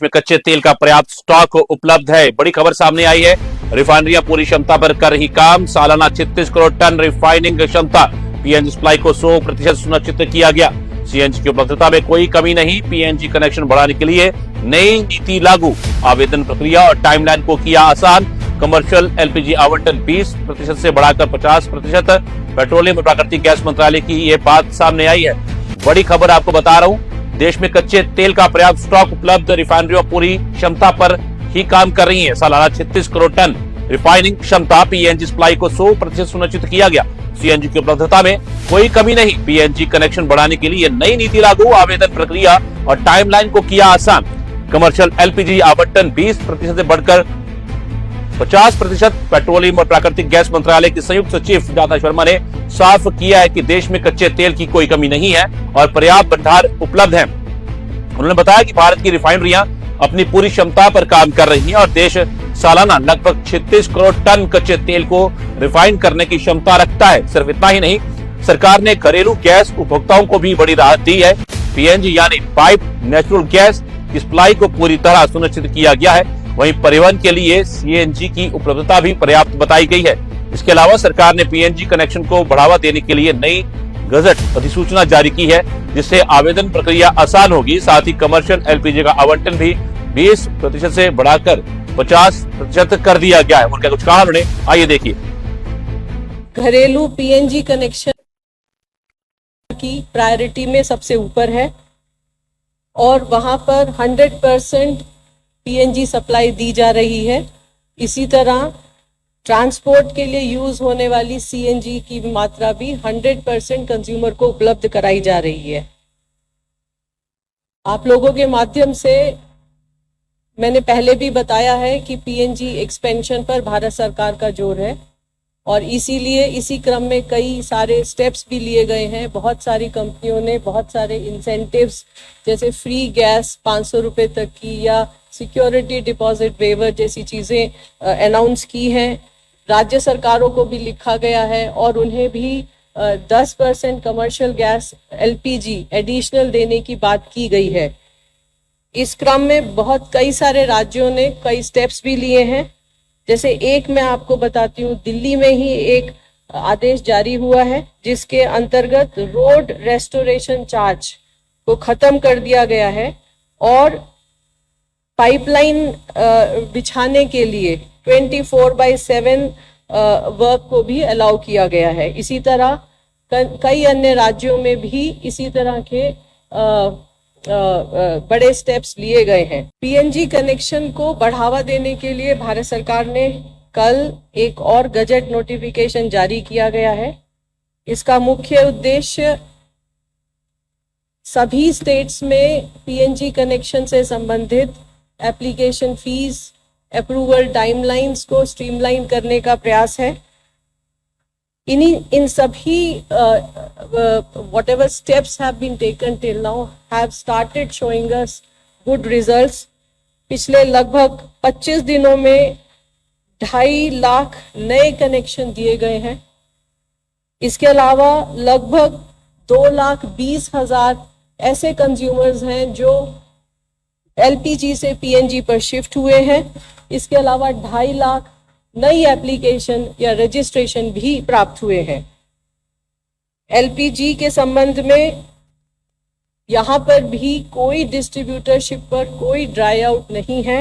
देश में कच्चे तेल का पर्याप्त स्टॉक उपलब्ध है। बड़ी खबर सामने आई है। रिफाइनरियां पूरी क्षमता पर कर रही काम। सालाना 36 करोड़ टन रिफाइनिंग क्षमता। पीएनजी सप्लाई को 100% सुनिश्चित किया गया। सीएनजी की उपलब्धता में कोई कमी नहीं। पीएनजी कनेक्शन बढ़ाने के लिए नई नीति लागू। आवेदन प्रक्रिया और टाइमलाइन को किया आसान। कमर्शियल एलपीजी आवंटन 20% से बढ़ाकर 50%। पेट्रोलियम और प्राकृतिक गैस मंत्रालय की ये बात सामने आई है। बड़ी खबर आपको बता रहा हूं, देश में कच्चे तेल का पर्याप्त स्टॉक उपलब्ध। रिफाइनरियां पूरी क्षमता पर ही काम कर रही हैं। सालाना 36 करोड़ टन रिफाइनिंग क्षमता। पीएनजी सप्लाई को 100% सुनिश्चित किया गया। सीएनजी की उपलब्धता में कोई कमी नहीं। पीएनजी कनेक्शन बढ़ाने के लिए नई नीति लागू। आवेदन प्रक्रिया और टाइमलाइन को किया आसान। कमर्शियल एलपीजी आवंटन 20% से बढ़कर 50%। पेट्रोलियम और प्राकृतिक गैस मंत्रालय की संयुक्त सचिव सुजाता शर्मा ने साफ किया है कि देश में कच्चे तेल की कोई कमी नहीं है और पर्याप्त भंडार उपलब्ध है। उन्होंने बताया कि भारत की रिफाइनरियां अपनी पूरी क्षमता पर काम कर रही हैं और देश सालाना लगभग 36 करोड़ टन कच्चे तेल को रिफाइन करने की क्षमता रखता है। सिर्फ इतना ही नहीं, सरकार ने घरेलू गैस उपभोक्ताओं को भी बड़ी राहत दी है। पीएनजी यानी पाइप नेचुरल गैस की सप्लाई को पूरी तरह सुनिश्चित किया गया है। वहीं परिवहन के लिए सीएनजी की उपलब्धता भी पर्याप्त बताई गई है। इसके अलावा सरकार ने पीएनजी कनेक्शन को बढ़ावा देने के लिए नई गजट अधिसूचना जारी की है, जिससे आवेदन प्रक्रिया आसान होगी। साथ ही कमर्शियल एलपीजी का आवंटन भी 20% से बढ़ाकर 50% कर दिया गया है। उनका कुछ कहा उन्होंने, आइए देखिए। घरेलू पीएनजी कनेक्शन की प्रायोरिटी में सबसे ऊपर है और वहां पर 100% पीएनजी सप्लाई दी जा रही है। इसी तरह ट्रांसपोर्ट के लिए यूज होने वाली सीएनजी की मात्रा भी 100% कंज्यूमर को उपलब्ध कराई जा रही है। आप लोगों के माध्यम से मैंने पहले भी बताया है कि पीएनजी एक्सपेंशन पर भारत सरकार का जोर है और इसीलिए इसी क्रम में कई सारे स्टेप्स भी लिए गए हैं। बहुत सारी कंपनियों ने बहुत सारे इंसेंटिव्स जैसे फ्री गैस 500 रुपये तक की या सिक्योरिटी डिपॉजिट वेवर जैसी चीज़ें अनाउंस की हैं। राज्य सरकारों को भी लिखा गया है और उन्हें भी 10% कमर्शियल गैस एलपीजी एडिशनल देने की बात की गई है। इस क्रम में कई सारे राज्यों ने कई स्टेप्स भी लिए हैं। जैसे एक मैं आपको बताती हूँ, दिल्ली में ही एक आदेश जारी हुआ है जिसके अंतर्गत रोड रेस्टोरेशन चार्ज को खत्म कर दिया गया है और पाइपलाइन बिछाने के लिए 24/7 वर्क को भी अलाउ किया गया है। इसी तरह कई अन्य राज्यों में भी इसी तरह के बड़े स्टेप्स लिए गए हैं। पीएनजी कनेक्शन को बढ़ावा देने के लिए भारत सरकार ने कल एक और गजट नोटिफिकेशन जारी किया गया है। इसका मुख्य उद्देश्य सभी स्टेट्स में पीएनजी कनेक्शन से संबंधित एप्लीकेशन फीस, अप्रूवल टाइमलाइंस को स्ट्रीमलाइन करने का प्रयास है। इन सभी whatever steps have been taken till now have started showing us good results। पिछले लगभग 25 दिनों में 2.5 लाख नए कनेक्शन दिए गए हैं। इसके अलावा लगभग 2,20,000 ऐसे कंज्यूमर्स हैं जो एलपीजी से पीएनजी पर शिफ्ट हुए हैं। इसके अलावा 2.5 लाख नई एप्लीकेशन या रजिस्ट्रेशन भी प्राप्त हुए हैं। एलपीजी के संबंध में यहाँ पर भी कोई डिस्ट्रीब्यूटरशिप पर कोई ड्राई आउट नहीं है।